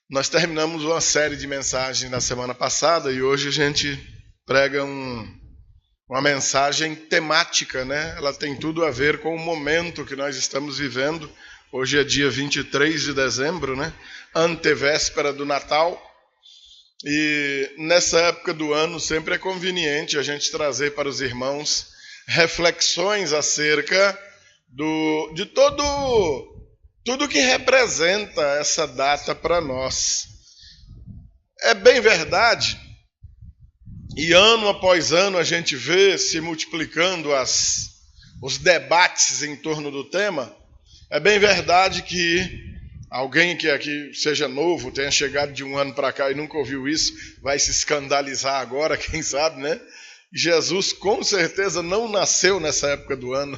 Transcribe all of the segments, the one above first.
Nós terminamos uma série de mensagens na semana passada e hoje a gente prega uma mensagem temática, né? Ela tem tudo a ver com o momento que nós estamos vivendo. Hoje é dia 23 de dezembro, né? Antevéspera do Natal. E nessa época do ano sempre é conveniente a gente trazer para os irmãos reflexões acerca de tudo que representa essa data para nós. É bem verdade, e ano após ano a gente vê se multiplicando os debates em torno do tema. É bem verdade que alguém que aqui seja novo, tenha chegado de um ano para cá e nunca ouviu isso, vai se escandalizar agora, quem sabe, né? Jesus com certeza não nasceu nessa época do ano.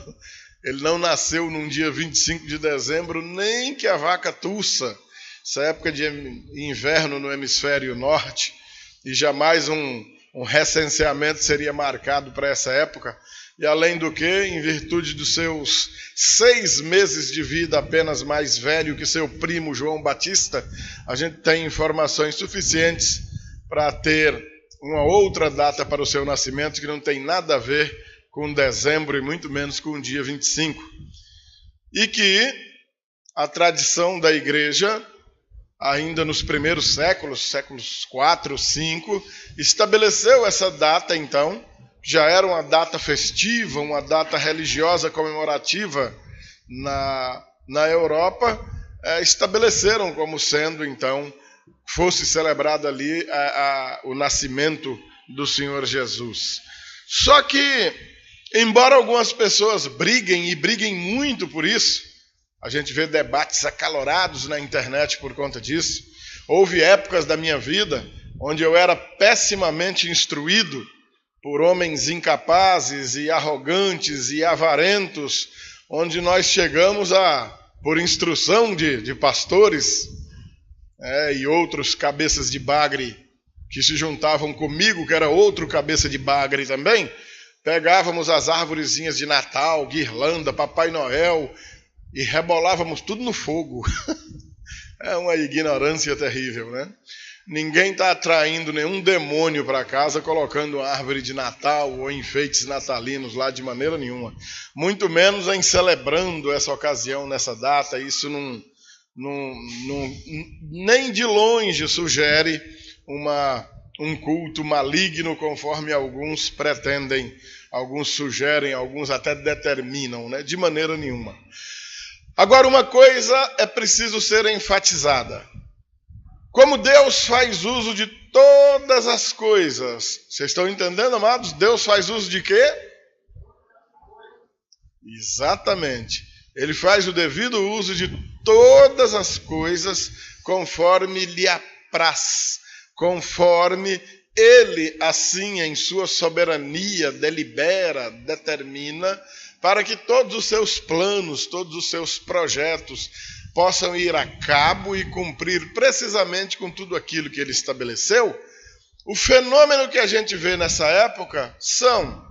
Ele não nasceu num dia 25 de dezembro, nem que a vaca tussa. Essa época de inverno no hemisfério norte, e jamais um recenseamento seria marcado para essa época. E além do que, em virtude dos seus 6 meses de vida apenas mais velho que seu primo João Batista, a gente tem informações suficientes para ter uma outra data para o seu nascimento que não tem nada a ver com dezembro e muito menos com o dia 25. E que a tradição da igreja, ainda nos primeiros séculos 4, 5, estabeleceu essa data então, já era uma data festiva, uma data religiosa comemorativa na Europa, estabeleceram como sendo então, fosse celebrado ali o nascimento do Senhor Jesus. Só que, embora algumas pessoas briguem muito por isso, a gente vê debates acalorados na internet por conta disso. Houve épocas da minha vida onde eu era pessimamente instruído por homens incapazes e arrogantes e avarentos, onde nós chegamos por instrução de pastores e outros cabeças de bagre que se juntavam comigo, que era outro cabeça de bagre também, pegávamos as arvorezinhas de Natal, guirlanda, Papai Noel e rebolávamos tudo no fogo. É uma ignorância terrível, né? Ninguém está atraindo nenhum demônio para casa colocando uma árvore de Natal ou enfeites natalinos lá de maneira nenhuma. Muito menos em celebrando essa ocasião nessa data. Isso nem de longe sugere um culto maligno, conforme alguns pretendem, alguns sugerem, alguns até determinam, né? De maneira nenhuma. Agora, uma coisa é preciso ser enfatizada. Como Deus faz uso de todas as coisas. Vocês estão entendendo, amados? Deus faz uso de quê? Exatamente. Ele faz o devido uso de todas as coisas conforme lhe apraz. Conforme Ele, assim, em sua soberania, delibera, determina, para que todos os seus planos, todos os seus projetos possam ir a cabo e cumprir precisamente com tudo aquilo que Ele estabeleceu. O fenômeno que a gente vê nessa época são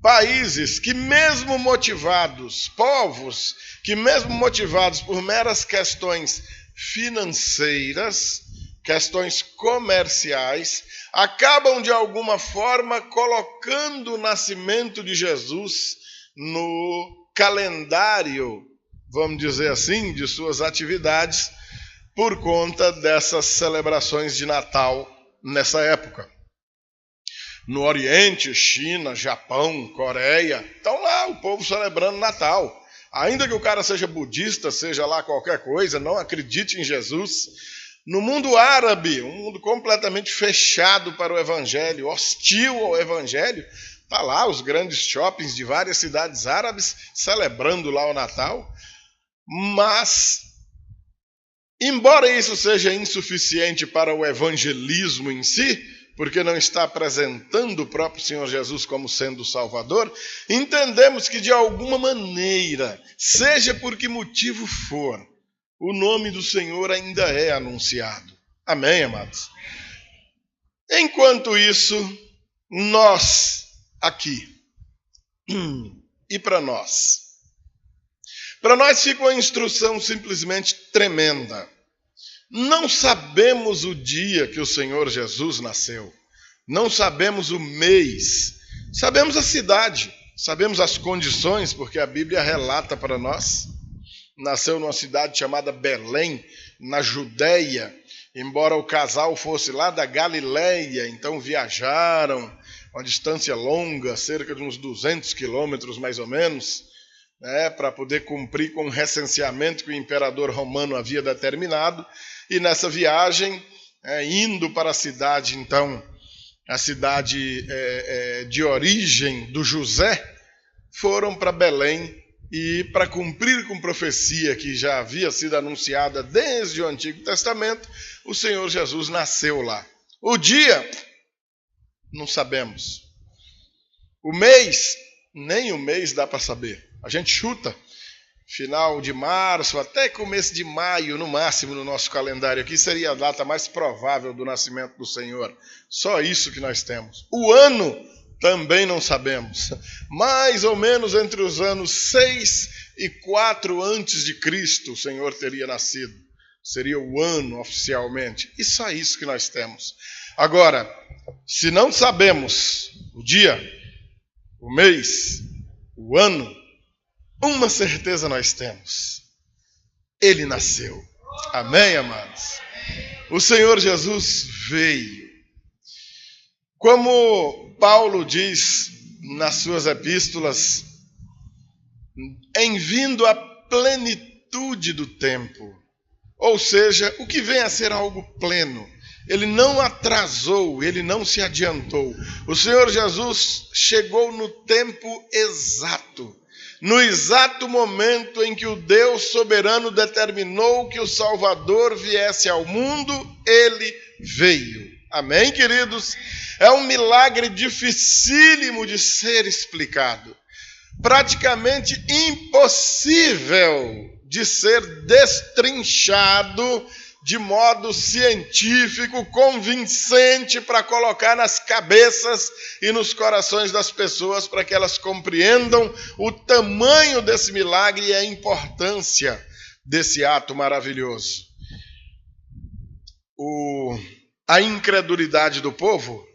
países que mesmo motivados, povos que mesmo motivados por meras questões financeiras, questões comerciais, acabam de alguma forma colocando o nascimento de Jesus no calendário, vamos dizer assim, de suas atividades, por conta dessas celebrações de Natal nessa época. No Oriente, China, Japão, Coreia, estão lá o povo celebrando Natal. Ainda que o cara seja budista, seja lá qualquer coisa, não acredite em Jesus. No mundo árabe, um mundo completamente fechado para o evangelho, hostil ao evangelho, está lá os grandes shoppings de várias cidades árabes celebrando lá o Natal. Mas, embora isso seja insuficiente para o evangelismo em si, porque não está apresentando o próprio Senhor Jesus como sendo o Salvador, entendemos que de alguma maneira, seja por que motivo for, o nome do Senhor ainda é anunciado. Amém, amados? Enquanto isso, nós aqui, e para nós fica uma instrução simplesmente tremenda. Não sabemos o dia que o Senhor Jesus nasceu. Não sabemos o mês. Sabemos a cidade. Sabemos as condições, porque a Bíblia relata para nós. Nasceu numa cidade chamada Belém, na Judéia. Embora o casal fosse lá da Galileia, então viajaram uma distância longa, cerca de uns 200 quilômetros mais ou menos, para poder cumprir com o recenseamento que o imperador romano havia determinado. E nessa viagem, indo para a cidade, então, a cidade de origem do José, foram para Belém e, para cumprir com profecia que já havia sido anunciada desde o Antigo Testamento, o Senhor Jesus nasceu lá. O dia, não sabemos. O mês, nem o mês dá para saber. A gente chuta. Final de março, até começo de maio, no máximo, no nosso calendário aqui, seria a data mais provável do nascimento do Senhor. Só isso que nós temos. O ano também não sabemos. Mais ou menos entre os anos 6 e 4 antes de Cristo, o Senhor teria nascido. Seria o ano oficialmente. E só isso que nós temos. Agora, se não sabemos o dia, o mês, o ano, uma certeza nós temos. Ele nasceu. Amém, amados? O Senhor Jesus veio. Como Paulo diz nas suas epístolas, em vindo à plenitude do tempo. Ou seja, o que vem a ser algo pleno. Ele não atrasou, ele não se adiantou. O Senhor Jesus chegou no tempo exato. No exato momento em que o Deus soberano determinou que o Salvador viesse ao mundo, ele veio. Amém, queridos? É um milagre dificílimo de ser explicado. Praticamente impossível de ser destrinchado de modo científico, convincente, para colocar nas cabeças e nos corações das pessoas, para que elas compreendam o tamanho desse milagre e a importância desse ato maravilhoso. A incredulidade do povo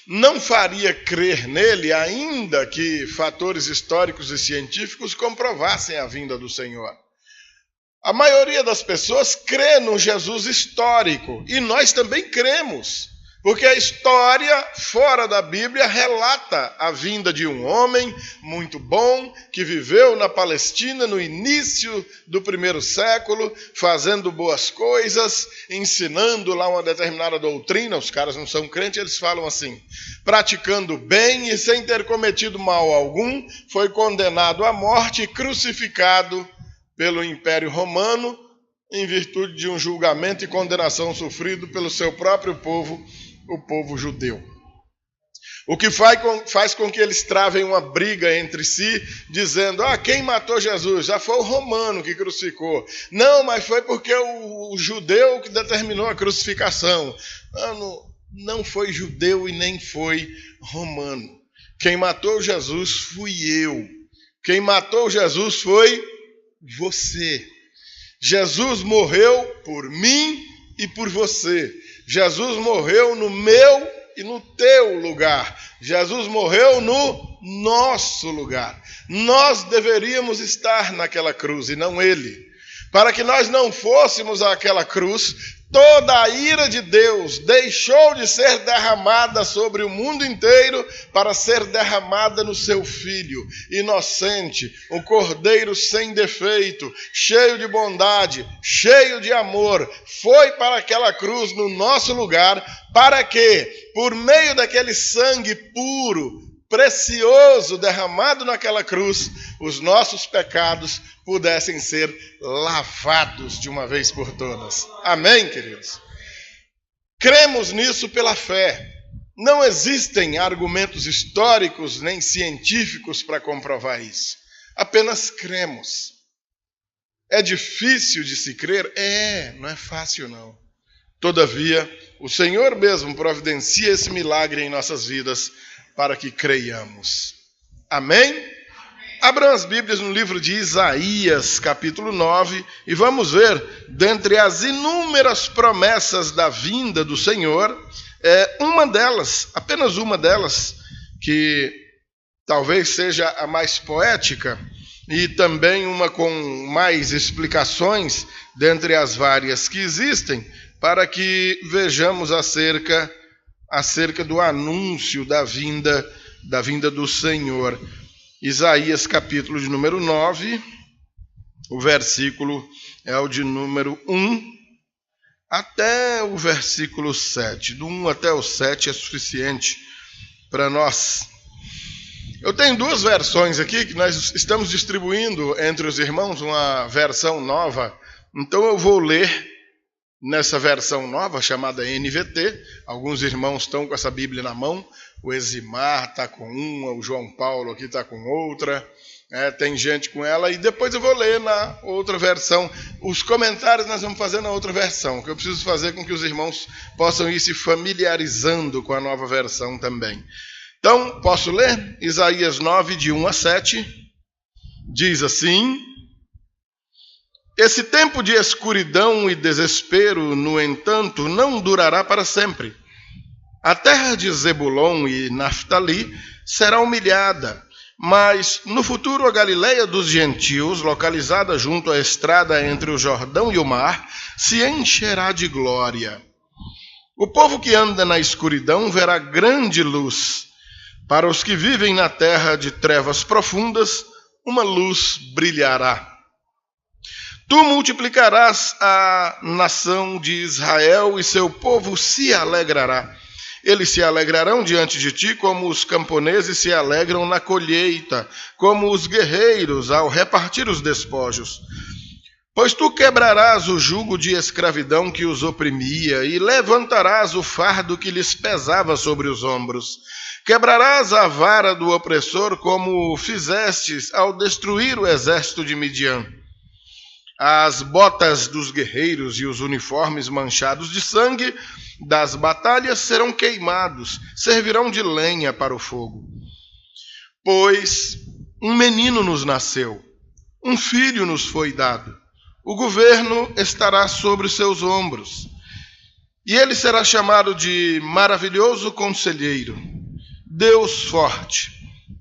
não faria crer nele, ainda que fatores históricos e científicos comprovassem a vinda do Senhor. A maioria das pessoas crê no Jesus histórico, e nós também cremos, porque a história fora da Bíblia relata a vinda de um homem muito bom, que viveu na Palestina no início do 1º século, fazendo boas coisas, ensinando lá uma determinada doutrina. Os caras não são crentes, eles falam assim: praticando bem e sem ter cometido mal algum, foi condenado à morte e crucificado pelo Império Romano, em virtude de um julgamento e condenação sofrido pelo seu próprio povo, o povo judeu. O que faz com que eles travem uma briga entre si, dizendo: quem matou Jesus? Já foi o romano que crucificou. Não, mas foi porque o judeu que determinou a crucificação. Não foi judeu e nem foi romano. Quem matou Jesus fui eu. Quem matou Jesus foi você. Jesus morreu por mim e por você. Jesus morreu no meu e no teu lugar. Jesus morreu no nosso lugar. Nós deveríamos estar naquela cruz e não ele. Para que nós não fôssemos àquela cruz, toda a ira de Deus deixou de ser derramada sobre o mundo inteiro para ser derramada no seu Filho, inocente, um cordeiro sem defeito, cheio de bondade, cheio de amor. Foi para aquela cruz no nosso lugar, para que, por meio daquele sangue puro, precioso, derramado naquela cruz, os nossos pecados pudessem ser lavados de uma vez por todas. Amém, queridos? Cremos nisso pela fé. Não existem argumentos históricos nem científicos para comprovar isso. Apenas cremos. É difícil de se crer? Não é fácil não. Todavia, o Senhor mesmo providencia esse milagre em nossas vidas para que creiamos. Amém? Abram as Bíblias no livro de Isaías, capítulo 9, e vamos ver, dentre as inúmeras promessas da vinda do Senhor, uma delas, apenas uma delas, que talvez seja a mais poética, e também uma com mais explicações, dentre as várias que existem, para que vejamos acerca do anúncio da vinda do Senhor. Isaías, capítulo de número 9, o versículo é o de número 1 até o versículo 7. Do 1 até o 7 é suficiente para nós. Eu tenho duas versões aqui que nós estamos distribuindo entre os irmãos, uma versão nova. Então eu vou ler nessa versão nova, chamada NVT. Alguns irmãos estão com essa Bíblia na mão. O Eximar está com uma, o João Paulo aqui está com outra. Tem gente com ela. E depois eu vou ler na outra versão. Os comentários nós vamos fazer na outra versão, que eu preciso fazer com que os irmãos possam ir se familiarizando com a nova versão também. Então, posso ler? Isaías 9, de 1 a 7. Diz assim: Esse tempo de escuridão e desespero, no entanto, não durará para sempre. A terra de Zebulon e Naftali será humilhada, mas no futuro a Galileia dos gentios, localizada junto à estrada entre o Jordão e o mar, se encherá de glória. O povo que anda na escuridão verá grande luz. Para os que vivem na terra de trevas profundas, uma luz brilhará. Tu multiplicarás a nação de Israel e seu povo se alegrará. Eles se alegrarão diante de ti como os camponeses se alegram na colheita, como os guerreiros ao repartir os despojos. Pois tu quebrarás o jugo de escravidão que os oprimia e levantarás o fardo que lhes pesava sobre os ombros. Quebrarás a vara do opressor como fizestes ao destruir o exército de Midian. As botas dos guerreiros e os uniformes manchados de sangue das batalhas serão queimados, servirão de lenha para o fogo. Pois um menino nos nasceu, um filho nos foi dado. O governo estará sobre os seus ombros, e ele será chamado de Maravilhoso Conselheiro, Deus Forte,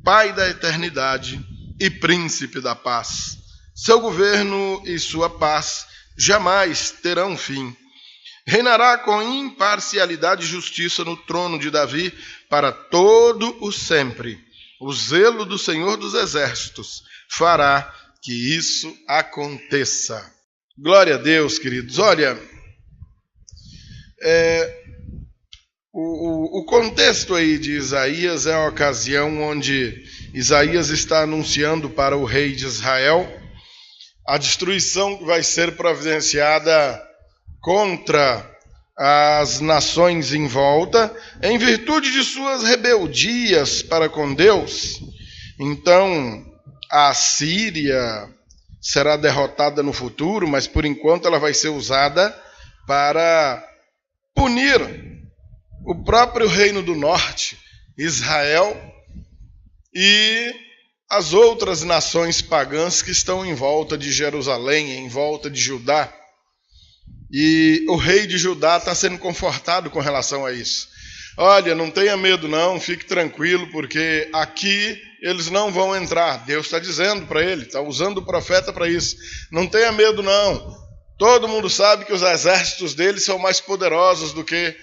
Pai da Eternidade e Príncipe da Paz. Seu governo e sua paz jamais terão fim. Reinará com imparcialidade e justiça no trono de Davi para todo o sempre. O zelo do Senhor dos Exércitos fará que isso aconteça. Glória a Deus, queridos. Olha, o contexto aí de Isaías é a ocasião onde Isaías está anunciando para o rei de Israel a destruição que vai ser providenciada contra as nações em volta, em virtude de suas rebeldias para com Deus. Então, a Síria será derrotada no futuro, mas por enquanto ela vai ser usada para punir o próprio reino do norte, Israel, e as outras nações pagãs que estão em volta de Jerusalém, em volta de Judá. E o rei de Judá está sendo confortado com relação a isso. Olha, não tenha medo não, fique tranquilo, porque aqui eles não vão entrar. Deus está dizendo para ele, está usando o profeta para isso. Não tenha medo não. Todo mundo sabe que os exércitos deles são mais poderosos do que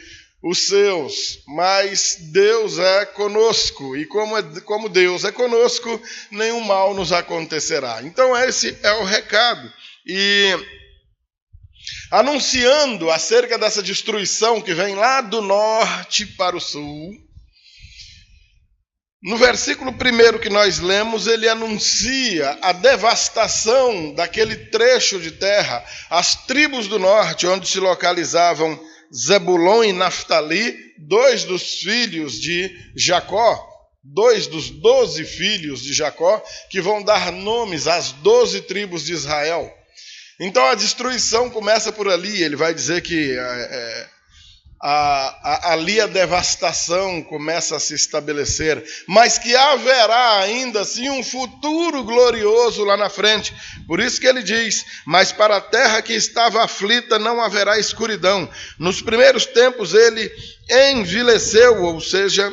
os seus, mas Deus é conosco, e como Deus é conosco, nenhum mal nos acontecerá. Então esse é o recado. E anunciando acerca dessa destruição que vem lá do norte para o sul, no versículo 1 que nós lemos, ele anuncia a devastação daquele trecho de terra, as tribos do norte, onde se localizavam Zebulon e Naftali, 2 dos filhos de Jacó, 2 dos 12 filhos de Jacó, que vão dar nomes às 12 tribos de Israel. Então a destruição começa por ali. Ele vai dizer que ali a devastação começa a se estabelecer, mas que haverá ainda assim um futuro glorioso lá na frente. Por isso que ele diz: mas para a terra que estava aflita não haverá escuridão. Nos primeiros tempos ele envileceu, ou seja,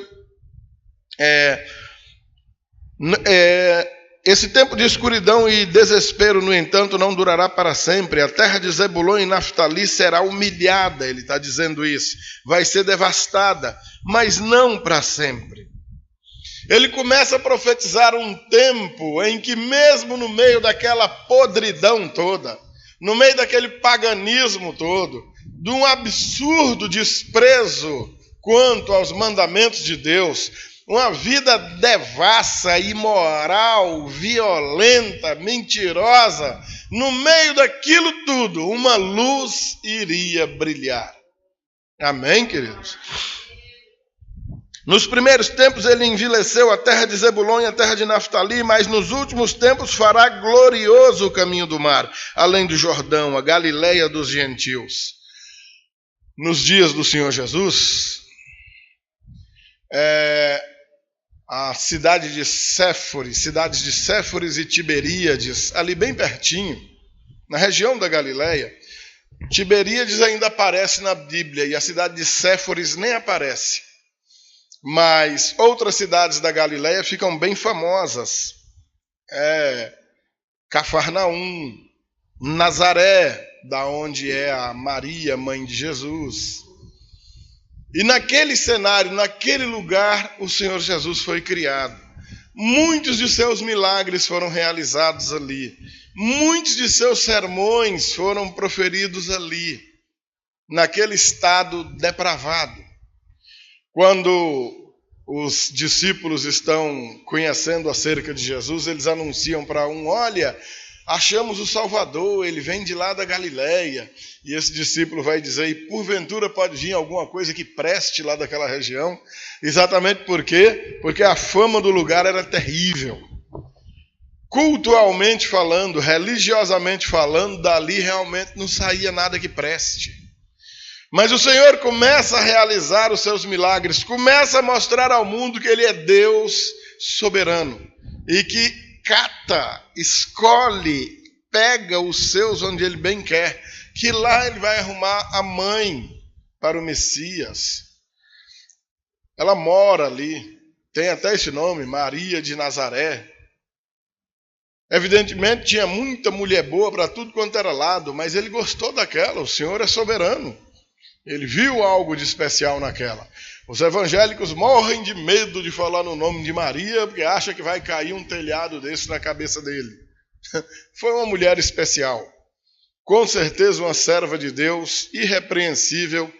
esse tempo de escuridão e desespero, no entanto, não durará para sempre. A terra de Zebulon e Naftali será humilhada, ele está dizendo isso. Vai ser devastada, mas não para sempre. Ele começa a profetizar um tempo em que, mesmo no meio daquela podridão toda, no meio daquele paganismo todo, de um absurdo desprezo quanto aos mandamentos de Deus, uma vida devassa, imoral, violenta, mentirosa, no meio daquilo tudo, uma luz iria brilhar. Amém, queridos? Nos primeiros tempos ele envileceu a terra de Zebulon e a terra de Naftali, mas nos últimos tempos fará glorioso o caminho do mar, além do Jordão, a Galileia dos gentios. Nos dias do Senhor Jesus, a cidade de Séforis, cidades de Séforis e Tiberíades, ali bem pertinho, na região da Galileia. Tiberíades ainda aparece na Bíblia e a cidade de Séforis nem aparece. Mas outras cidades da Galileia ficam bem famosas. Cafarnaum, Nazaré, da onde é a Maria, mãe de Jesus. E naquele cenário, naquele lugar, o Senhor Jesus foi criado. Muitos de seus milagres foram realizados ali. Muitos de seus sermões foram proferidos ali, naquele estado depravado. Quando os discípulos estão conhecendo acerca de Jesus, eles anunciam para um: olha, achamos o Salvador, ele vem de lá da Galileia. E esse discípulo vai dizer: e porventura pode vir alguma coisa que preste lá daquela região? Exatamente por quê? Porque a fama do lugar era terrível. Cultualmente falando, religiosamente falando, dali realmente não saía nada que preste. Mas o Senhor começa a realizar os seus milagres, começa a mostrar ao mundo que Ele é Deus soberano e que cata, escolhe, pega os seus onde Ele bem quer, que lá Ele vai arrumar a mãe para o Messias. Ela mora ali, tem até esse nome, Maria de Nazaré. Evidentemente tinha muita mulher boa para tudo quanto era lado, mas Ele gostou daquela, o Senhor é soberano. Ele viu algo de especial naquela. Os evangélicos morrem de medo de falar no nome de Maria, porque acham que vai cair um telhado desse na cabeça dele. Foi uma mulher especial. Com certeza uma serva de Deus, irrepreensível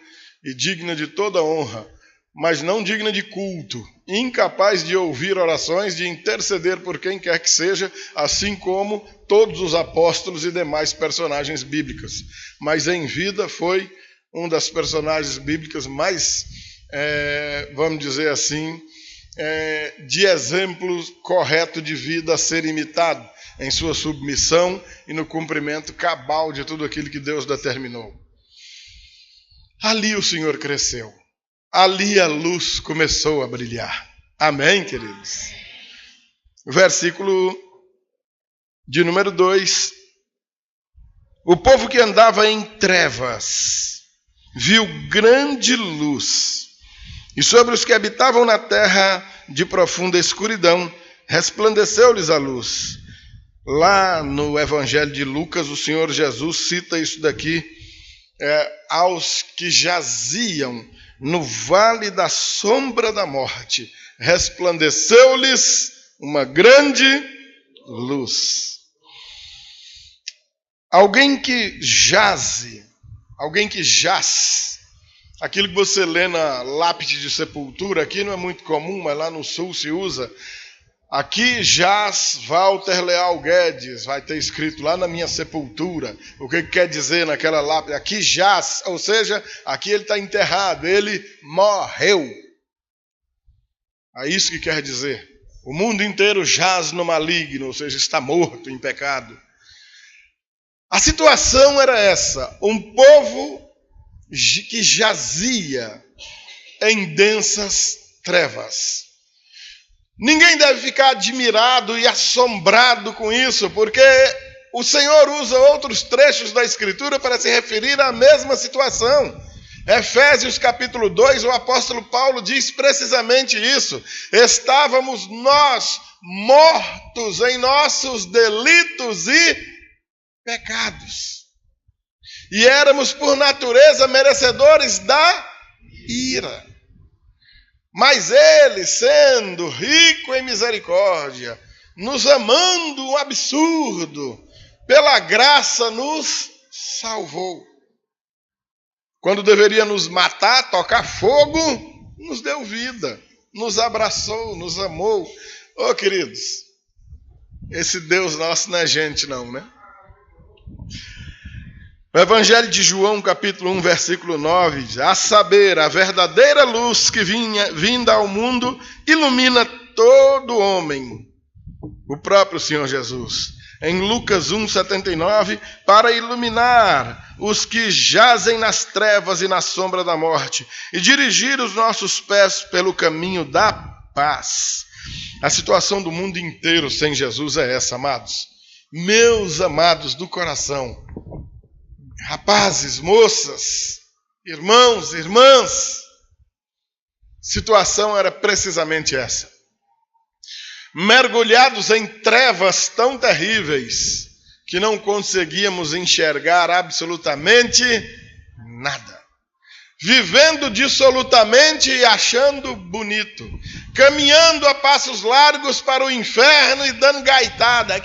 e digna de toda honra, mas não digna de culto, incapaz de ouvir orações, de interceder por quem quer que seja, assim como todos os apóstolos e demais personagens bíblicos. Mas em vida foi uma das personagens bíblicas mais, vamos dizer assim, de exemplo correto de vida a ser imitado, em sua submissão e no cumprimento cabal de tudo aquilo que Deus determinou. Ali o Senhor cresceu. Ali a luz começou a brilhar. Amém, queridos? Versículo de número 2. O povo que andava em trevas viu grande luz, e sobre os que habitavam na terra de profunda escuridão resplandeceu-lhes a luz. Lá no Evangelho de Lucas, o Senhor Jesus cita isso daqui, aos que jaziam no vale da sombra da morte, resplandeceu-lhes uma grande luz. Alguém que jaze, alguém que jaz, aquilo que você lê na lápide de sepultura, aqui não é muito comum, mas lá no sul se usa. Aqui jaz Walter Leal Guedes, vai ter escrito lá na minha sepultura. O que quer dizer naquela lápide? Aqui jaz, ou seja, aqui ele está enterrado, ele morreu. É isso que quer dizer. O mundo inteiro jaz no maligno, ou seja, está morto em pecado. A situação era essa: um povo que jazia em densas trevas. Ninguém deve ficar admirado e assombrado com isso, porque o Senhor usa outros trechos da Escritura para se referir à mesma situação. Efésios capítulo 2, o apóstolo Paulo diz precisamente isso. Estávamos nós mortos em nossos delitos e pecados. E éramos por natureza merecedores da ira. Mas Ele, sendo rico em misericórdia, nos amando um absurdo, pela graça nos salvou. Quando deveria nos matar, tocar fogo, nos deu vida, nos abraçou, nos amou. Ô, queridos, esse Deus nosso não é gente não, né? O Evangelho de João, capítulo 1, versículo 9, diz: a saber, a verdadeira luz que vinda ao mundo ilumina todo homem, o próprio Senhor Jesus. Em Lucas 1,79, para iluminar os que jazem nas trevas e na sombra da morte, e dirigir os nossos pés pelo caminho da paz. A situação do mundo inteiro sem Jesus é essa, amados. Meus amados do coração, rapazes, moças, irmãos, irmãs, situação era precisamente essa. Mergulhados em trevas tão terríveis que não conseguíamos enxergar absolutamente nada. Vivendo dissolutamente e achando bonito. Caminhando a passos largos para o inferno e dando gaitada.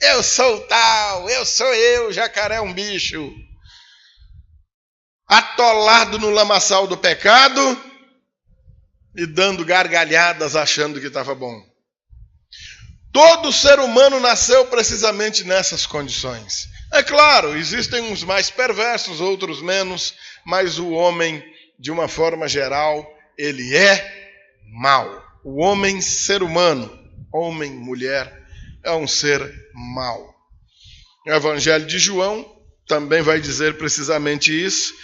Eu sou tal, eu sou eu, jacaré é um bicho. Atolado no lamaçal do pecado e dando gargalhadas achando que estava bom. Todo ser humano nasceu precisamente nessas condições. É claro, existem uns mais perversos, outros menos, mas o homem, de uma forma geral, ele é mau. O homem, ser humano, homem, mulher, é um ser mau. O Evangelho de João também vai dizer precisamente isso.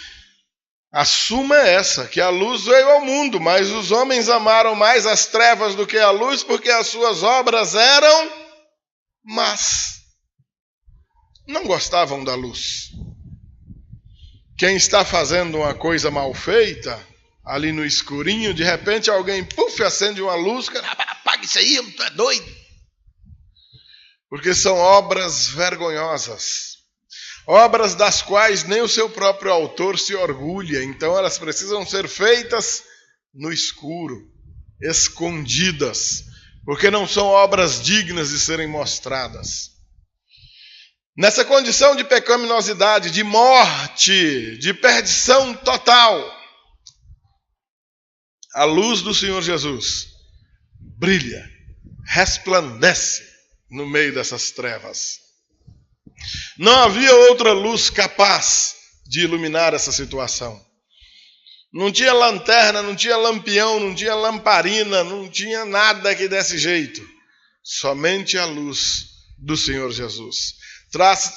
A suma é essa, que a luz veio ao mundo, mas os homens amaram mais as trevas do que a luz, porque as suas obras eram más. Não gostavam da luz. Quem está fazendo uma coisa mal feita, ali no escurinho, de repente alguém, acende uma luz, apaga isso aí, tu é doido. Porque são obras vergonhosas. Obras das quais nem o seu próprio autor se orgulha. Então elas precisam ser feitas no escuro, escondidas, porque não são obras dignas de serem mostradas. Nessa condição de pecaminosidade, de morte, de perdição total, a luz do Senhor Jesus brilha, resplandece no meio dessas trevas. Não havia outra luz capaz de iluminar essa situação. Não tinha lanterna, não tinha lampião, não tinha lamparina, não tinha nada que desse jeito. Somente a luz do Senhor Jesus.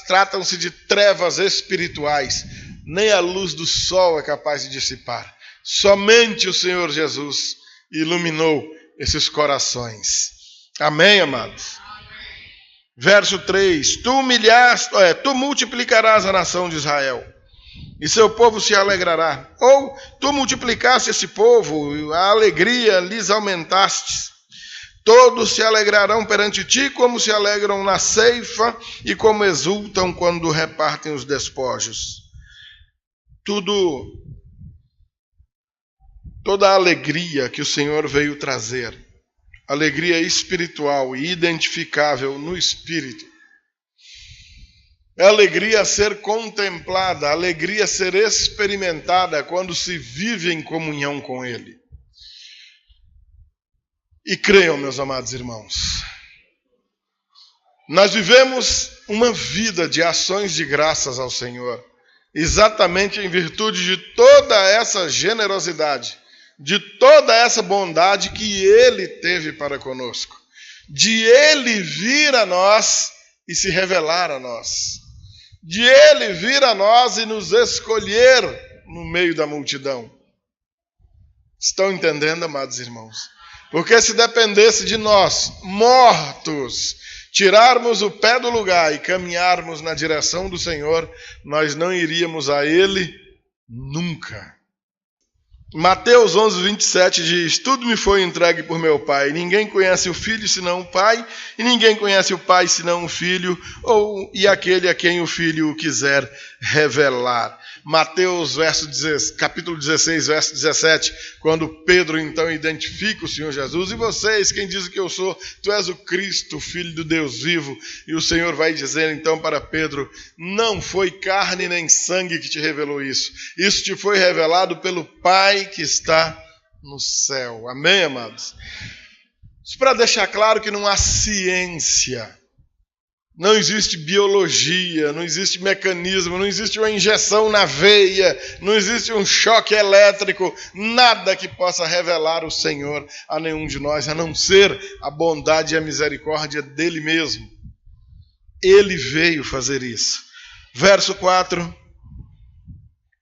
Tratam-se de trevas espirituais. Nem a luz do sol é capaz de dissipar. Somente o Senhor Jesus iluminou esses corações. Amém, amados? Verso 3, tu multiplicarás a nação de Israel, e seu povo se alegrará. Ou tu multiplicaste esse povo, a alegria lhes aumentastes. Todos se alegrarão perante ti, como se alegram na ceifa, e como exultam quando repartem os despojos. Toda a alegria que o Senhor veio trazer, alegria espiritual e identificável no Espírito. É alegria a ser contemplada, alegria a ser experimentada quando se vive em comunhão com Ele. E creiam, meus amados irmãos, nós vivemos uma vida de ações de graças ao Senhor, exatamente em virtude de toda essa generosidade, de toda essa bondade que Ele teve para conosco, de Ele vir a nós e se revelar a nós. de Ele vir a nós e nos escolher no meio da multidão. Estão entendendo, amados irmãos? Porque se dependesse de nós, mortos, tirarmos o pé do lugar e caminharmos na direção do Senhor, nós não iríamos a Ele nunca. Mateus 11, 27 diz: tudo me foi entregue por meu Pai. Ninguém conhece o Filho senão o Pai, e ninguém conhece o Pai senão o Filho, e aquele a quem o Filho o quiser revelar. Mateus capítulo 16, verso 17, quando Pedro então identifica o Senhor Jesus: e vocês, quem dizem que eu sou? Tu és o Cristo, Filho do Deus vivo. E o Senhor vai dizer então para Pedro: não foi carne nem sangue que te revelou isso. Isso te foi revelado pelo Pai que está no céu. Amém, amados? Isso para deixar claro que não há ciência. Não existe biologia, não existe mecanismo, não existe uma injeção na veia, não existe um choque elétrico, nada que possa revelar o Senhor a nenhum de nós, a não ser a bondade e a misericórdia dele mesmo. Ele veio fazer isso. Verso 4.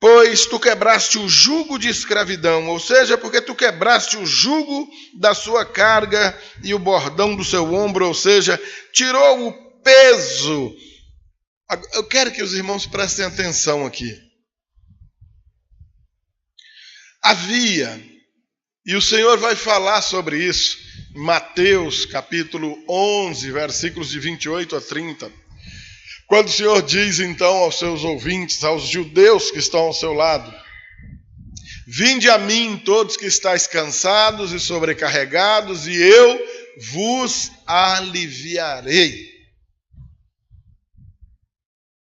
Pois tu quebraste o jugo de escravidão, ou seja, porque tu quebraste o jugo da sua carga e o bordão do seu ombro, ou seja, tirou o peso. Eu quero que os irmãos prestem atenção aqui. Havia, e o Senhor vai falar sobre isso, em Mateus capítulo 11, versículos de 28 a 30, quando o Senhor diz então aos seus ouvintes, aos judeus que estão ao seu lado: vinde a mim todos que estáis cansados e sobrecarregados, e eu vos aliviarei.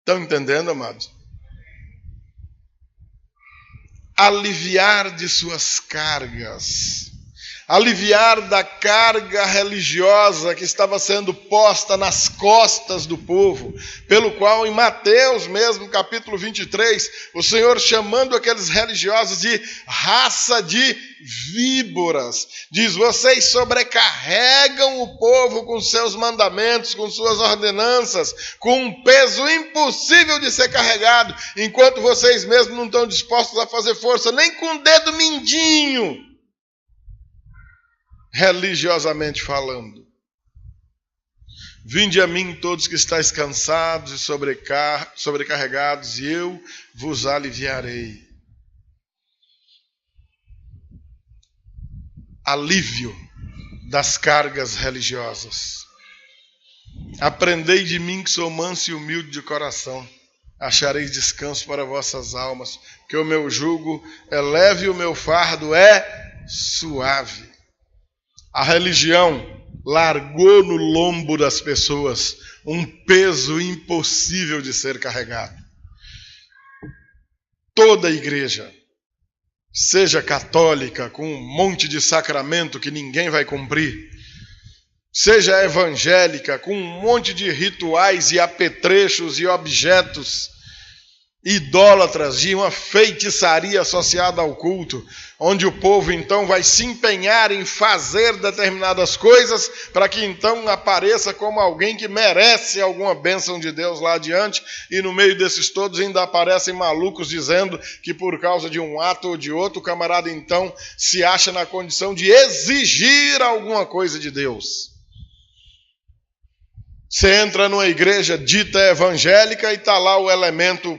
Estão entendendo, amados? Aliviar de suas cargas. Aliviar da carga religiosa que estava sendo posta nas costas do povo, pelo qual em Mateus mesmo, capítulo 23, o Senhor chamando aqueles religiosos de raça de víboras, diz: vocês sobrecarregam o povo com seus mandamentos, com suas ordenanças, com um peso impossível de ser carregado, enquanto vocês mesmos não estão dispostos a fazer força, nem com o dedo mindinho, religiosamente falando. Vinde a mim todos que estáis cansados e sobrecarregados, e eu vos aliviarei. Alívio das cargas religiosas. Aprendei de mim que sou manso e humilde de coração, achareis descanso para vossas almas, porque o meu jugo é leve e o meu fardo é suave. A religião largou no lombo das pessoas um peso impossível de ser carregado. Toda a igreja, seja católica, com um monte de sacramento que ninguém vai cumprir, seja evangélica, com um monte de rituais e apetrechos e objetos idólatras, de uma feitiçaria associada ao culto, onde o povo então vai se empenhar em fazer determinadas coisas para que então apareça como alguém que merece alguma bênção de Deus lá adiante, e no meio desses todos ainda aparecem malucos dizendo que por causa de um ato ou de outro, o camarada então se acha na condição de exigir alguma coisa de Deus. Você entra numa igreja dita evangélica e está lá o elemento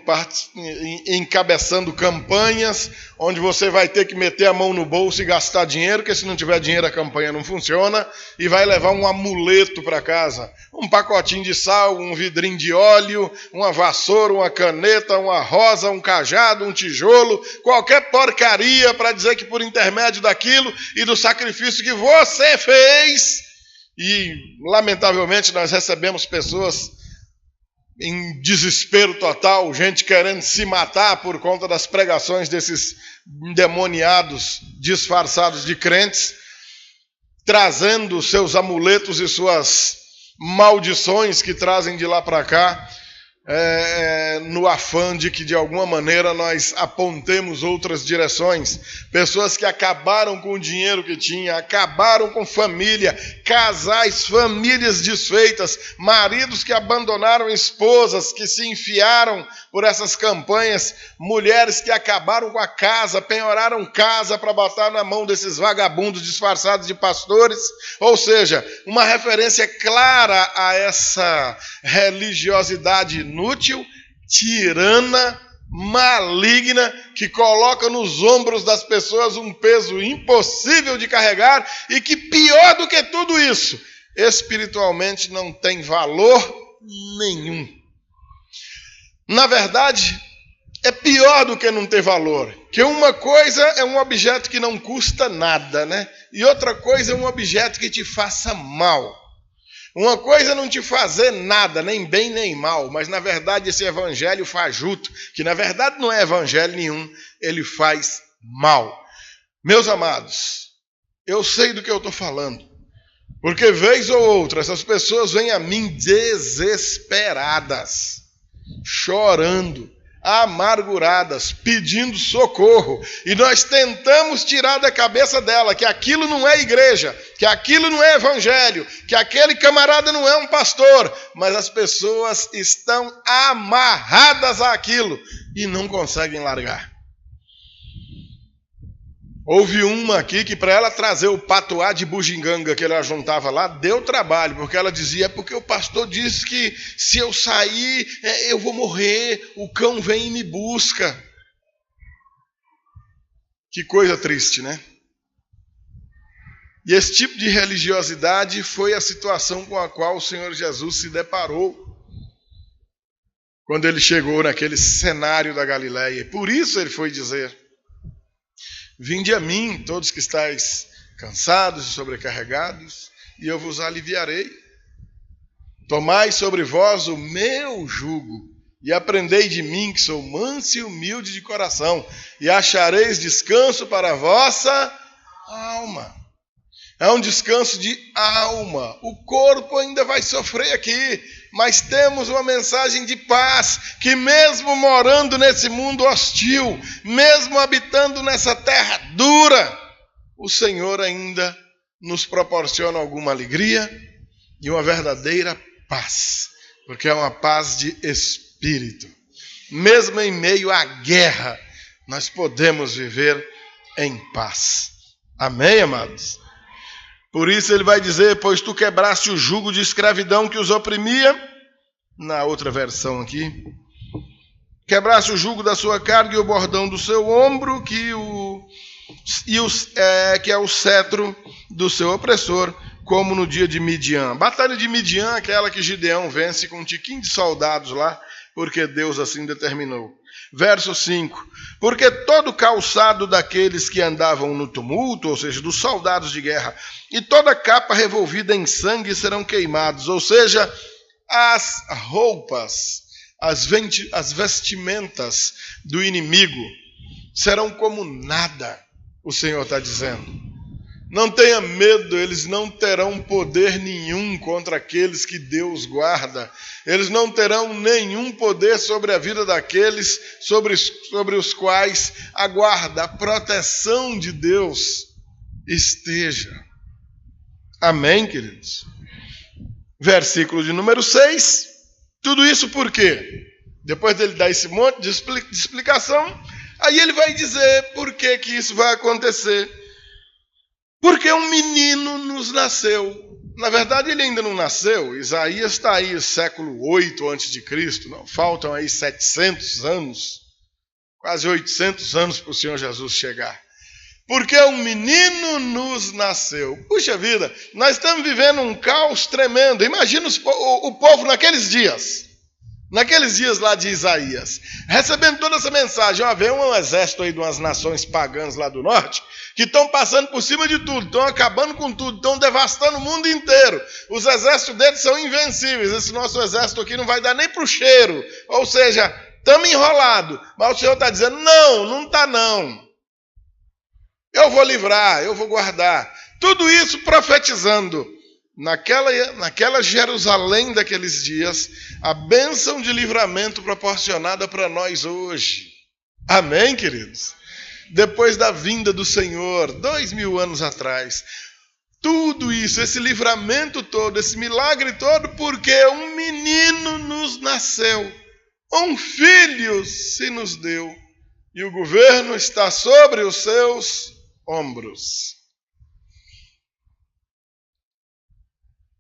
encabeçando campanhas, onde você vai ter que meter a mão no bolso e gastar dinheiro, porque se não tiver dinheiro a campanha não funciona, e vai levar um amuleto para casa, um pacotinho de sal, um vidrinho de óleo, uma vassoura, uma caneta, uma rosa, um cajado, um tijolo, qualquer porcaria para dizer que por intermédio daquilo e do sacrifício que você fez. E, lamentavelmente, nós recebemos pessoas em desespero total, gente querendo se matar por conta das pregações desses endemoniados disfarçados de crentes, trazendo seus amuletos e suas maldições que trazem de lá para cá, no afã de que de alguma maneira nós apontemos outras direções. Pessoas que acabaram com o dinheiro que tinha, acabaram com família, casais, famílias desfeitas, maridos que abandonaram esposas, que se enfiaram por essas campanhas, mulheres que acabaram com a casa, penhoraram casa para botar na mão desses vagabundos disfarçados de pastores. Ou seja, uma referência clara a essa religiosidade inútil, tirana, maligna, que coloca nos ombros das pessoas um peso impossível de carregar e que, pior do que tudo isso, espiritualmente não tem valor nenhum. Na verdade, é pior do que não ter valor, que uma coisa é um objeto que não custa nada, né? E outra coisa é um objeto que te faça mal. Uma coisa é não te fazer nada, nem bem nem mal, mas na verdade esse evangelho fajuto, que na verdade não é evangelho nenhum, ele faz mal. Meus amados, eu sei do que eu estou falando, porque vez ou outra essas pessoas vêm a mim desesperadas, chorando, amarguradas, pedindo socorro, e nós tentamos tirar da cabeça dela que aquilo não é igreja, que aquilo não é evangelho, que aquele camarada não é um pastor, mas as pessoas estão amarradas àquilo e não conseguem largar. Houve uma aqui que para ela trazer o patuá de bugiganga que ela juntava lá, deu trabalho, porque ela dizia, porque o pastor disse que se eu sair, eu vou morrer, o cão vem e me busca. Que coisa triste, né? E esse tipo de religiosidade foi a situação com a qual o Senhor Jesus se deparou quando ele chegou naquele cenário da Galileia. Por isso ele foi dizer, vinde a mim, todos que estáis cansados e sobrecarregados, e eu vos aliviarei. Tomai sobre vós o meu jugo, e aprendei de mim, que sou manso e humilde de coração, e achareis descanso para a vossa alma. É um descanso de alma. O corpo ainda vai sofrer aqui, mas temos uma mensagem de paz, que mesmo morando nesse mundo hostil, mesmo habitando nessa terra dura, o Senhor ainda nos proporciona alguma alegria e uma verdadeira paz, porque é uma paz de espírito. Mesmo em meio à guerra, nós podemos viver em paz. Amém, amados? Por isso ele vai dizer, pois tu quebraste o jugo de escravidão que os oprimia, na outra versão aqui, quebraste o jugo da sua carga e o bordão do seu ombro, que é o cetro do seu opressor, como no dia de Midian. Batalha de Midian, aquela que Gideão vence com um tiquinho de soldados lá, porque Deus assim determinou. Verso 5, porque todo calçado daqueles que andavam no tumulto, ou seja, dos soldados de guerra, e toda capa revolvida em sangue serão queimados, ou seja, as roupas, as vestimentas do inimigo serão como nada, o Senhor está dizendo. Não tenha medo, eles não terão poder nenhum contra aqueles que Deus guarda. Eles não terão nenhum poder sobre a vida daqueles sobre os quais a guarda, a proteção de Deus esteja. Amém, queridos? Versículo de número 6. Tudo isso por quê? Depois dele dar esse monte de explicação, aí ele vai dizer por que isso vai acontecer. Porque um menino nos nasceu. Na verdade, ele ainda não nasceu. Isaías está aí, século 8 a.C. Não, faltam aí 700 anos, quase 800 anos para o Senhor Jesus chegar. Porque um menino nos nasceu. Puxa vida, nós estamos vivendo um caos tremendo. Imagina o povo naqueles dias lá de Isaías, recebendo toda essa mensagem. Vem um exército aí de umas nações pagãs lá do norte, que estão passando por cima de tudo, estão acabando com tudo, estão devastando o mundo inteiro. Os exércitos deles são invencíveis. Esse nosso exército aqui não vai dar nem para o cheiro. Ou seja, estamos enrolados. Mas o Senhor está dizendo, não está não. Eu vou livrar, eu vou guardar. Tudo isso profetizando naquela Jerusalém daqueles dias, a bênção de livramento proporcionada para nós hoje. Amém, queridos? Depois da vinda do Senhor, 2000 anos atrás. Tudo isso, esse livramento todo, esse milagre todo, porque um menino nos nasceu, um filho se nos deu, e o governo está sobre os seus ombros.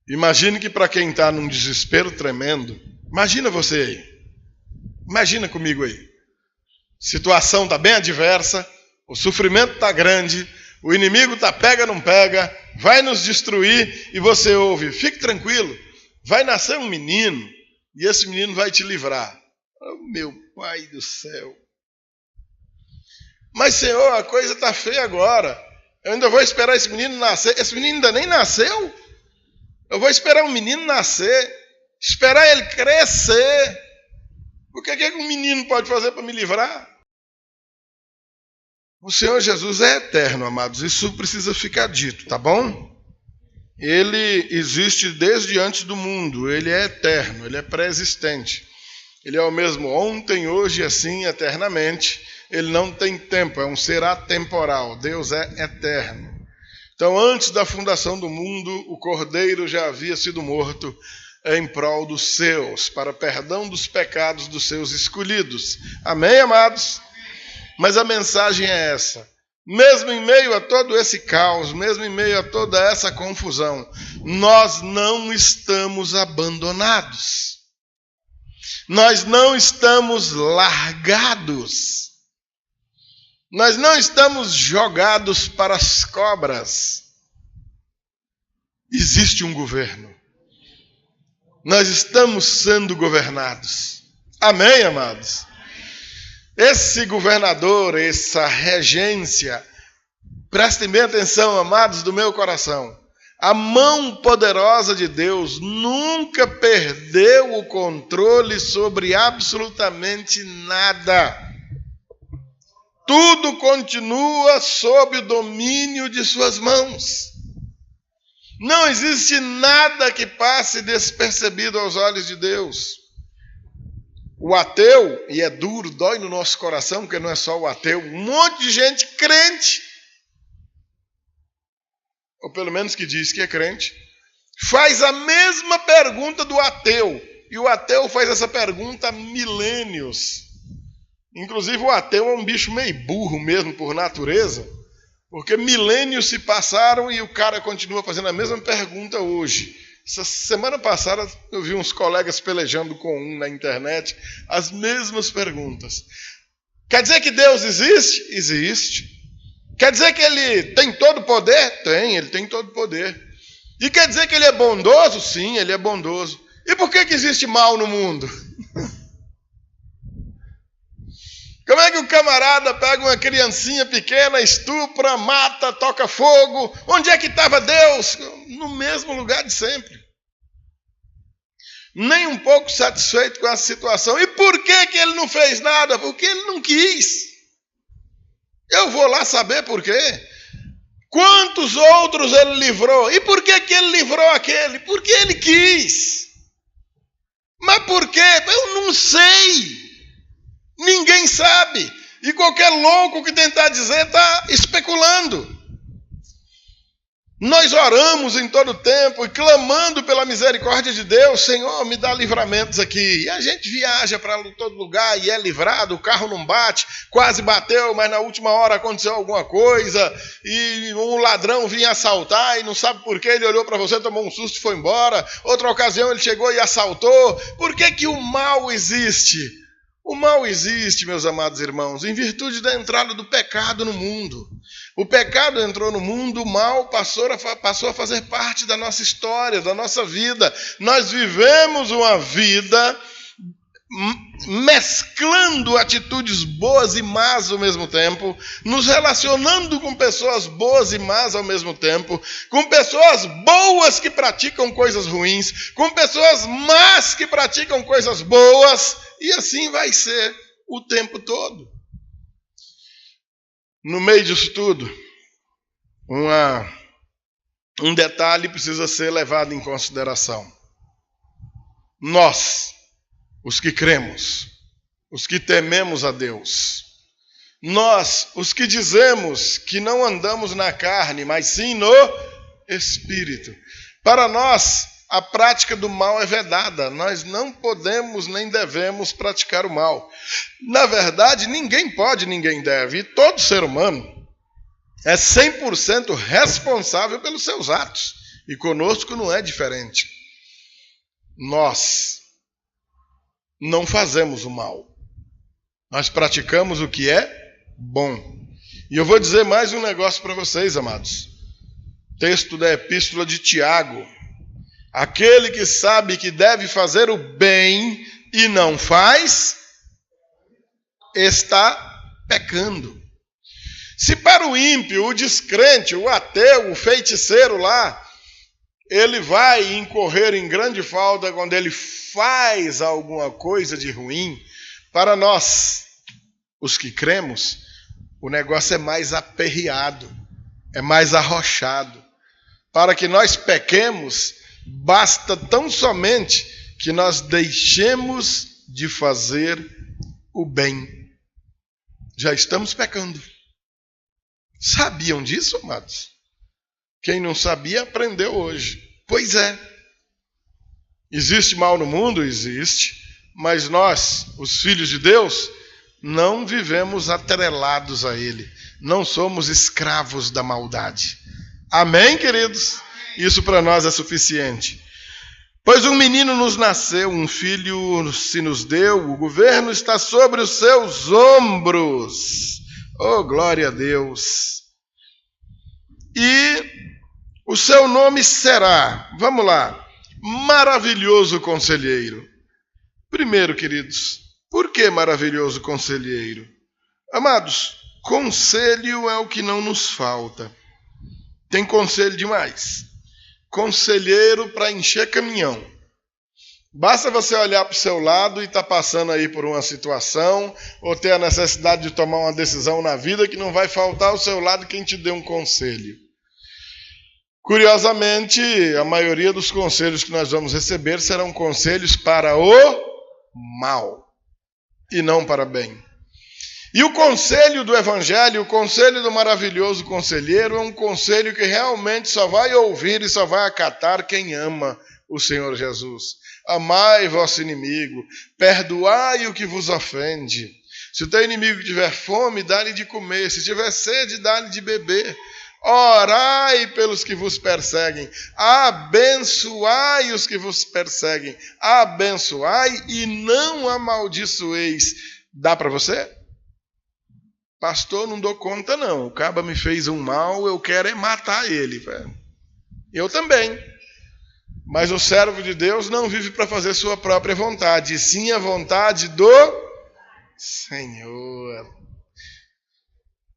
Imagine que para quem está num desespero tremendo, imagina você aí, imagina comigo aí, situação está bem adversa, o sofrimento está grande, o inimigo está pega, não pega, vai nos destruir, e você ouve, fique tranquilo, vai nascer um menino, e esse menino vai te livrar. Oh, meu Pai do céu! Mas, Senhor, a coisa está feia agora, eu ainda vou esperar esse menino nascer, esse menino ainda nem nasceu? Eu vou esperar um menino nascer, esperar ele crescer. O que é que um menino pode fazer para me livrar? O Senhor Jesus é eterno, amados. Isso precisa ficar dito, tá bom? Ele existe desde antes do mundo. Ele é eterno, ele é pré-existente. Ele é o mesmo ontem, hoje e assim eternamente. Ele não tem tempo, é um ser atemporal. Deus é eterno. Então, antes da fundação do mundo, o Cordeiro já havia sido morto em prol dos seus, para perdão dos pecados dos seus escolhidos. Amém, amados? Mas a mensagem é essa. Mesmo em meio a todo esse caos, mesmo em meio a toda essa confusão, nós não estamos abandonados. Nós não estamos largados. Nós não estamos jogados para as cobras. Existe um governo. Nós estamos sendo governados. Amém, amados? Esse governador, essa regência, prestem bem atenção, amados do meu coração. A mão poderosa de Deus nunca perdeu o controle sobre absolutamente nada. Tudo continua sob o domínio de suas mãos. Não existe nada que passe despercebido aos olhos de Deus. O ateu, e é duro, dói no nosso coração, porque não é só o ateu, um monte de gente crente, ou pelo menos que diz que é crente, faz a mesma pergunta do ateu. E o ateu faz essa pergunta há milênios. Inclusive o ateu é um bicho meio burro mesmo por natureza, porque milênios se passaram e o cara continua fazendo a mesma pergunta hoje. Essa semana passada eu vi uns colegas pelejando com um na internet, as mesmas perguntas. Quer dizer que Deus existe? Existe. Quer dizer que Ele tem todo o poder? Tem, Ele tem todo o poder. E quer dizer que Ele é bondoso? Sim, Ele é bondoso. E por que existe mal no mundo? Como é que o camarada pega uma criancinha pequena, estupra, mata, toca fogo? Onde é que estava Deus? No mesmo lugar de sempre. Nem um pouco satisfeito com essa situação. E por que Ele não fez nada? Porque Ele não quis. Eu vou lá saber por quê. Quantos outros Ele livrou? E por que Ele livrou aquele? Porque Ele quis. Mas por quê? Eu não sei. Ninguém sabe. E qualquer louco que tentar dizer está especulando. Nós oramos em todo tempo e clamando pela misericórdia de Deus. Senhor, me dá livramentos aqui. E a gente viaja para todo lugar e é livrado. O carro não bate, quase bateu, mas na última hora aconteceu alguma coisa. E um ladrão vinha assaltar e não sabe por quê. Ele olhou para você, tomou um susto e foi embora. Outra ocasião ele chegou e assaltou. Por que o mal existe? O mal existe, meus amados irmãos, em virtude da entrada do pecado no mundo. O pecado entrou no mundo, o mal passou a fazer parte da nossa história, da nossa vida. Nós vivemos uma vida mesclando atitudes boas e más ao mesmo tempo, nos relacionando com pessoas boas e más ao mesmo tempo, com pessoas boas que praticam coisas ruins, com pessoas más que praticam coisas boas, e assim vai ser o tempo todo. No meio disso tudo, uma um detalhe precisa ser levado em consideração. Nós, os que cremos, os que tememos a Deus, nós, os que dizemos que não andamos na carne, mas sim no Espírito, para nós, a prática do mal é vedada. Nós não podemos nem devemos praticar o mal. Na verdade, ninguém pode, ninguém deve. E todo ser humano é 100% responsável pelos seus atos. E conosco não é diferente. Nós não fazemos o mal. Nós praticamos o que é bom. E eu vou dizer mais um negócio para vocês, amados. Texto da Epístola de Tiago. Aquele que sabe que deve fazer o bem e não faz, está pecando. Se para o ímpio, o descrente, o ateu, o feiticeiro lá, ele vai incorrer em grande falta quando ele faz alguma coisa de ruim, para nós, os que cremos, o negócio é mais aperreado, é mais arrochado. Para que nós pequemos, basta tão somente que nós deixemos de fazer o bem. Já estamos pecando. Sabiam disso, amados? Quem não sabia, aprendeu hoje. Pois é. Existe mal no mundo? Existe. Mas nós, os filhos de Deus, não vivemos atrelados a Ele. Não somos escravos da maldade. Amém, queridos? Isso para nós é suficiente. Pois um menino nos nasceu, um filho se nos deu, o governo está sobre os seus ombros. Oh, glória a Deus! E o seu nome será, vamos lá, Maravilhoso Conselheiro. Primeiro, queridos, por que Maravilhoso Conselheiro? Amados, conselho é o que não nos falta. Tem conselho demais. Conselheiro para encher caminhão. Basta você olhar para o seu lado e estar passando aí por uma situação ou ter a necessidade de tomar uma decisão na vida que não vai faltar ao seu lado quem te dê um conselho. Curiosamente, a maioria dos conselhos que nós vamos receber serão conselhos para o mal e não para bem. E o conselho do Evangelho, o conselho do maravilhoso conselheiro, é um conselho que realmente só vai ouvir e só vai acatar quem ama o Senhor Jesus. Amai vosso inimigo, perdoai o que vos ofende. Se o teu inimigo tiver fome, dá-lhe de comer. Se tiver sede, dá-lhe de beber. Orai pelos que vos perseguem. Abençoai os que vos perseguem. Abençoai e não amaldiçoeis. Dá para você? Pastor, não dou conta não, o caba me fez um mal, eu quero é matar ele. Eu também. Mas o servo de Deus não vive para fazer sua própria vontade, e sim a vontade do Senhor.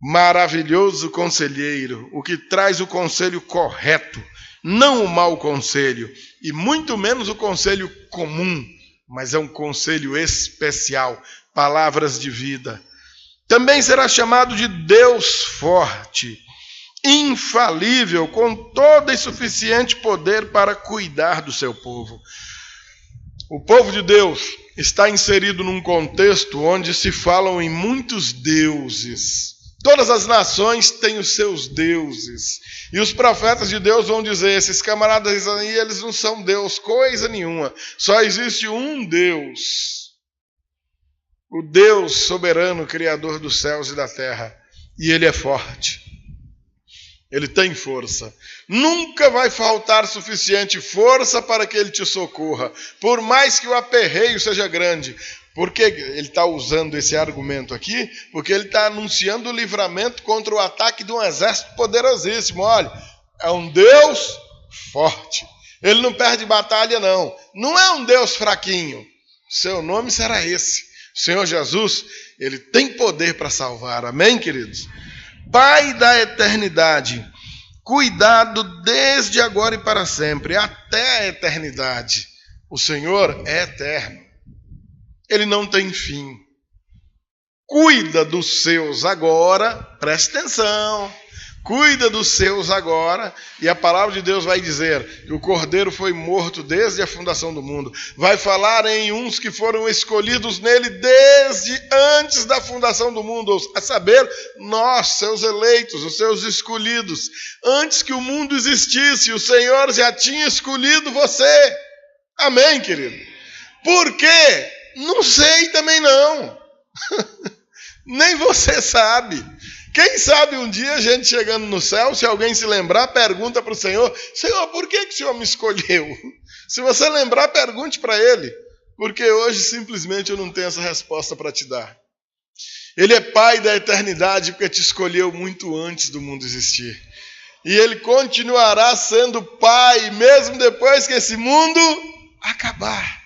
Maravilhoso conselheiro, o que traz o conselho correto, não o mau conselho, e muito menos o conselho comum, mas é um conselho especial, palavras de vida. Também será chamado de Deus forte, infalível, com todo e suficiente poder para cuidar do seu povo. O povo de Deus está inserido num contexto onde se falam em muitos deuses. Todas as nações têm os seus deuses. E os profetas de Deus vão dizer, esses camaradas aí, eles não são Deus, coisa nenhuma. Só existe um Deus. O Deus soberano, criador dos céus e da terra. E Ele é forte. Ele tem força. Nunca vai faltar suficiente força para que Ele te socorra. Por mais que o aperreio seja grande. Por que ele está usando esse argumento aqui? Porque ele está anunciando o livramento contra o ataque de um exército poderosíssimo. Olha, é um Deus forte. Ele não perde batalha, não. Não é um Deus fraquinho. Seu nome será esse. O Senhor Jesus, Ele tem poder para salvar. Amém, queridos? Pai da eternidade, cuidado desde agora e para sempre, até a eternidade. O Senhor é eterno. Ele não tem fim. Cuida dos seus agora, presta atenção. cuida dos seus agora, e a palavra de Deus vai dizer que o Cordeiro foi morto desde a fundação do mundo. Vai falar em uns que foram escolhidos nele desde antes da fundação do mundo, a saber, nós, seus eleitos, os seus escolhidos. Antes que o mundo existisse, o Senhor já tinha escolhido você. Amém, querido? Por quê? Não sei também não. Nem você sabe. Quem sabe um dia a gente chegando no céu, se alguém se lembrar, pergunta para o Senhor: Senhor, por que o Senhor me escolheu? Se você lembrar, pergunte para Ele. Porque hoje simplesmente eu não tenho essa resposta para te dar. Ele é Pai da eternidade porque te escolheu muito antes do mundo existir. E Ele continuará sendo Pai mesmo depois que esse mundo acabar.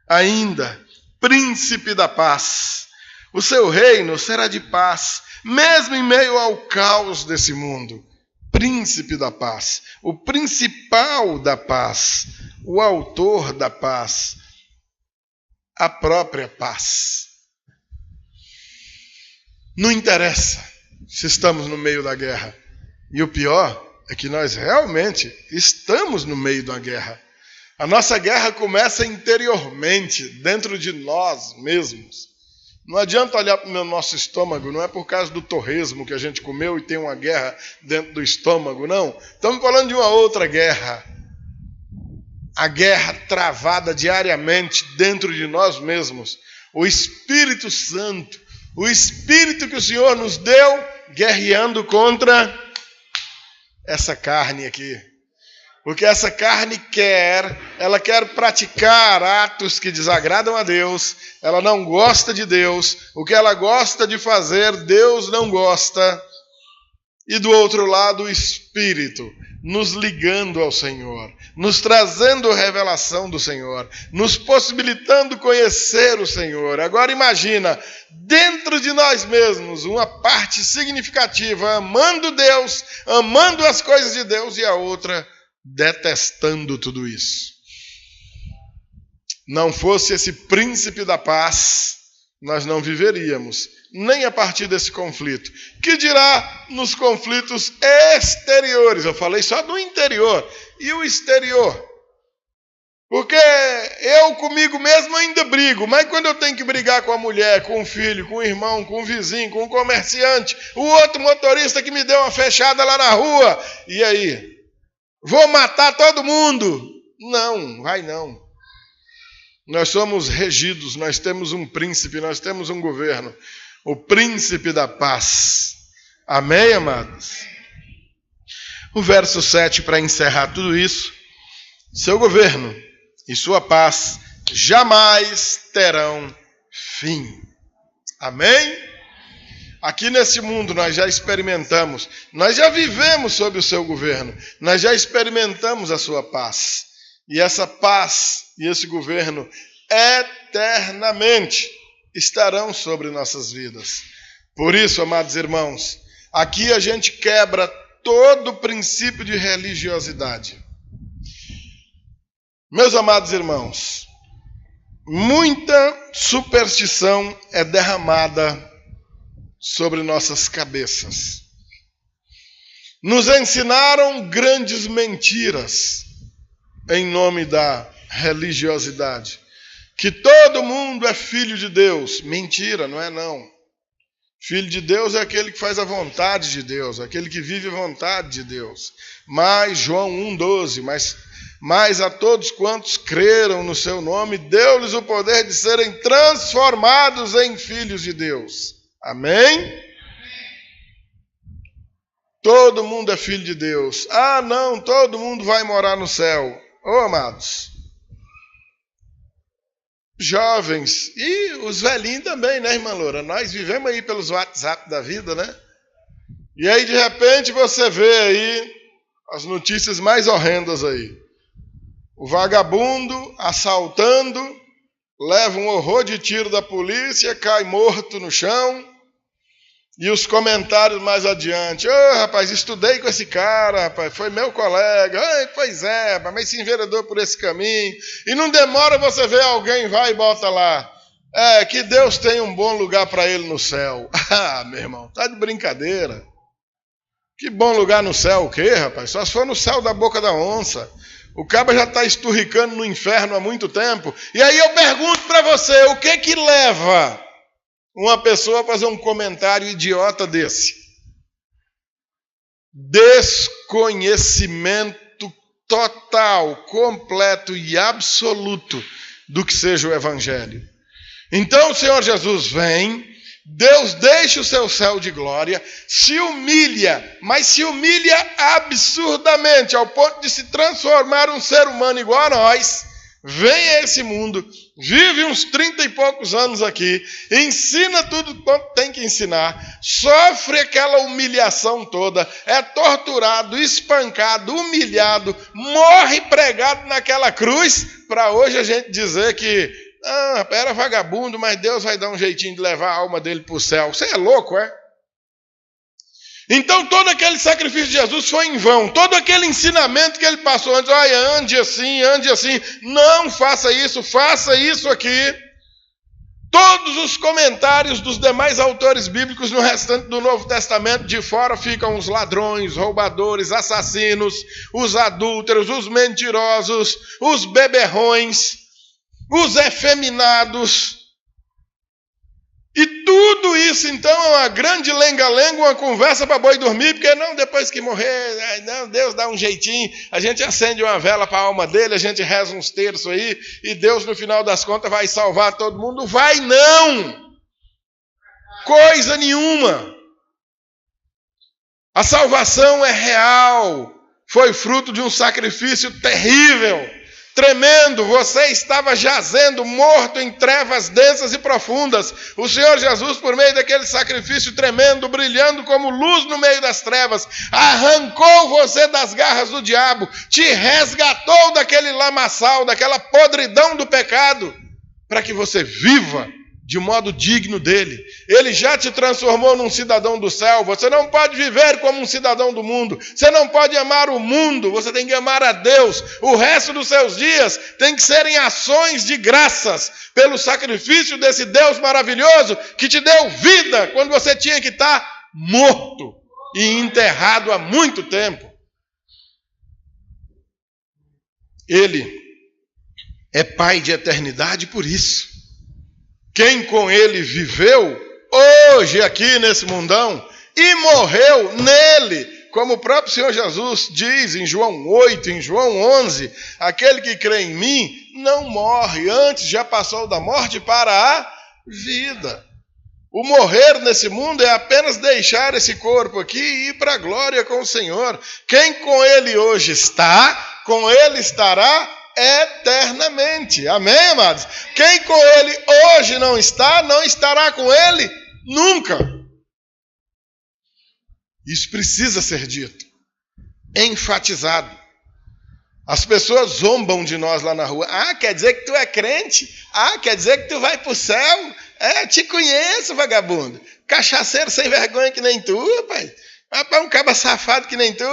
Ainda, Príncipe da paz. O seu reino será de paz, mesmo em meio ao caos desse mundo. Príncipe da paz, o principal da paz, o autor da paz, a própria paz. Não interessa se estamos no meio da guerra. E o pior é que nós realmente estamos no meio da guerra. A nossa guerra começa interiormente, dentro de nós mesmos. Não adianta olhar para o nosso estômago, não é por causa do torresmo que a gente comeu e tem uma guerra dentro do estômago, não. Estamos falando de uma outra guerra. A guerra travada diariamente dentro de nós mesmos. O Espírito Santo, o Espírito que o Senhor nos deu, guerreando contra essa carne aqui. Porque essa carne ela quer praticar atos que desagradam a Deus, ela não gosta de Deus, o que ela gosta de fazer, Deus não gosta. E do outro lado, o Espírito, nos ligando ao Senhor, nos trazendo revelação do Senhor, nos possibilitando conhecer o Senhor. Agora imagina, dentro de nós mesmos, uma parte significativa amando Deus, amando as coisas de Deus, e a outra detestando tudo isso. Não fosse esse príncipe da paz, nós não viveríamos, nem a partir desse conflito. Que dirá nos conflitos exteriores? Eu falei só do interior. E o exterior? Porque eu comigo mesmo ainda brigo, mas quando eu tenho que brigar com a mulher, com o filho, com o irmão, com o vizinho, com o comerciante, o outro motorista que me deu uma fechada lá na rua, e aí? Vou matar todo mundo? Não, vai não. Nós somos regidos, nós temos um príncipe, nós temos um governo. O príncipe da paz. Amém, amados? O verso 7, para encerrar tudo isso. Seu governo e sua paz jamais terão fim. Amém? Aqui nesse mundo nós já experimentamos, nós já vivemos sob o seu governo, nós já experimentamos a sua paz. E essa paz e esse governo eternamente estarão sobre nossas vidas. Por isso, amados irmãos, aqui a gente quebra todo o princípio de religiosidade. Meus amados irmãos, muita superstição é derramada sobre nossas cabeças. Nos ensinaram grandes mentiras em nome da religiosidade. Que todo mundo é filho de Deus. Mentira, não é não. Filho de Deus é aquele que faz a vontade de Deus, aquele que vive a vontade de Deus. Mas João 1,12, mas a todos quantos creram no seu nome, deu-lhes o poder de serem transformados em filhos de Deus. Amém? Todo mundo é filho de Deus. Ah, não, todo mundo vai morar no céu. Ô, amados, jovens e os velhinhos também, né, irmã Loura? Nós vivemos aí pelos WhatsApp da vida, né? E aí, de repente, você vê aí as notícias mais horrendas aí. O vagabundo assaltando, leva um horror de tiro da polícia, cai morto no chão. E os comentários mais adiante: ô, rapaz, estudei com esse cara, rapaz, foi meu colega. Ai, pois é, mas se enveredou por esse caminho. E não demora você ver alguém vai e bota lá: que Deus tem um bom lugar para ele no céu. Ah, meu irmão, tá de brincadeira. Que bom lugar no céu o quê, rapaz? Só se for no céu da boca da onça. O caba já está esturricando no inferno há muito tempo. E aí eu pergunto para você, o que leva uma pessoa a fazer um comentário idiota desse? Desconhecimento total, completo e absoluto do que seja o Evangelho. Então o Senhor Jesus vem, Deus deixa o seu céu de glória, se humilha, mas se humilha absurdamente, ao ponto de se transformar um ser humano igual a nós, vem a esse mundo, vive uns 30 e poucos anos aqui, ensina tudo quanto tem que ensinar, sofre aquela humilhação toda, é torturado, espancado, humilhado, morre pregado naquela cruz, para hoje a gente dizer que era vagabundo, mas Deus vai dar um jeitinho de levar a alma dele para o céu. Você é louco, é? Então todo aquele sacrifício de Jesus foi em vão. Todo aquele ensinamento que ele passou antes, olha, ande assim, não faça isso aqui. Todos os comentários dos demais autores bíblicos no restante do Novo Testamento, de fora ficam os ladrões, roubadores, assassinos, os adúlteros, os mentirosos, os beberrões, os efeminados. E tudo isso, então, é uma grande lenga-lenga, uma conversa para boi dormir, porque não, depois que morrer, não, Deus dá um jeitinho, a gente acende uma vela para a alma dele, a gente reza uns terços aí, e Deus, no final das contas, vai salvar todo mundo. Vai não! Coisa nenhuma! A salvação é real, foi fruto de um sacrifício terrível, tremendo. Você estava jazendo, morto em trevas densas e profundas. O Senhor Jesus, por meio daquele sacrifício tremendo, brilhando como luz no meio das trevas, arrancou você das garras do diabo, te resgatou daquele lamaçal, daquela podridão do pecado, para que você viva de modo digno dele. Ele já te transformou num cidadão do céu. Você não pode viver como um cidadão do mundo. Você não pode amar o mundo. Você tem que amar a Deus. O resto dos seus dias tem que ser em ações de graças pelo sacrifício desse Deus maravilhoso que te deu vida quando você tinha que estar morto e enterrado há muito tempo. Ele é Pai de eternidade por isso. Quem com ele viveu hoje aqui nesse mundão e morreu nele, como o próprio Senhor Jesus diz em João 8, em João 11, aquele que crê em mim não morre, antes já passou da morte para a vida. O morrer nesse mundo é apenas deixar esse corpo aqui e ir para a glória com o Senhor. Quem com ele hoje está, com ele estará eternamente. Amém, amados? Quem com ele hoje não está, não estará com ele nunca. Isso precisa ser dito, enfatizado. As pessoas zombam de nós lá na rua. Quer dizer que tu é crente? Quer dizer que tu vai para o céu? Te conheço, vagabundo. Cachaceiro sem vergonha que nem tu, rapaz. Um caba safado que nem tu.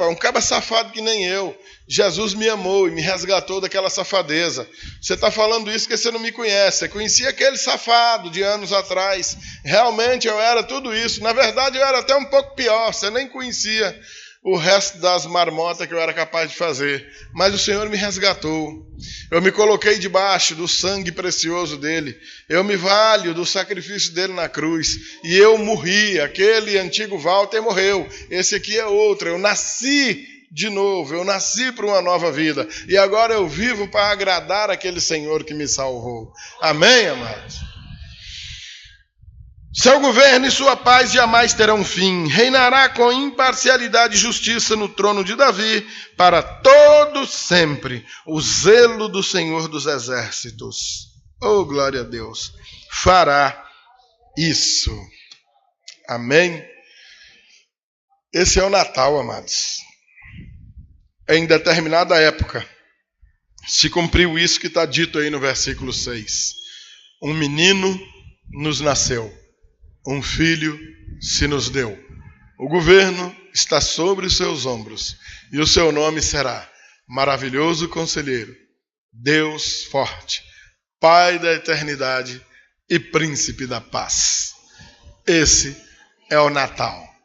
Um caba safado que nem eu. Jesus me amou e me resgatou daquela safadeza. Você está falando isso porque você não me conhece. Você conhecia aquele safado de anos atrás. Realmente eu era tudo isso. Na verdade eu era até um pouco pior. Você nem conhecia o resto das marmotas que eu era capaz de fazer. Mas o Senhor me resgatou. Eu me coloquei debaixo do sangue precioso dele. Eu me valho do sacrifício dele na cruz. E eu morri. Aquele antigo Walter morreu. Esse aqui é outro. Eu nasci de novo, eu nasci para uma nova vida, e agora eu vivo para agradar aquele Senhor que me salvou. Amém, amados? Seu governo e sua paz jamais terão fim, reinará com imparcialidade e justiça no trono de Davi, para todo sempre, o zelo do Senhor dos exércitos. Oh, glória a Deus! Fará isso. Amém? Esse é o Natal, amados. Em determinada época, se cumpriu isso que está dito aí no versículo 6. Um menino nos nasceu, um filho se nos deu. O governo está sobre os seus ombros, e o seu nome será Maravilhoso Conselheiro, Deus Forte, Pai da Eternidade e Príncipe da Paz. Esse é o Natal.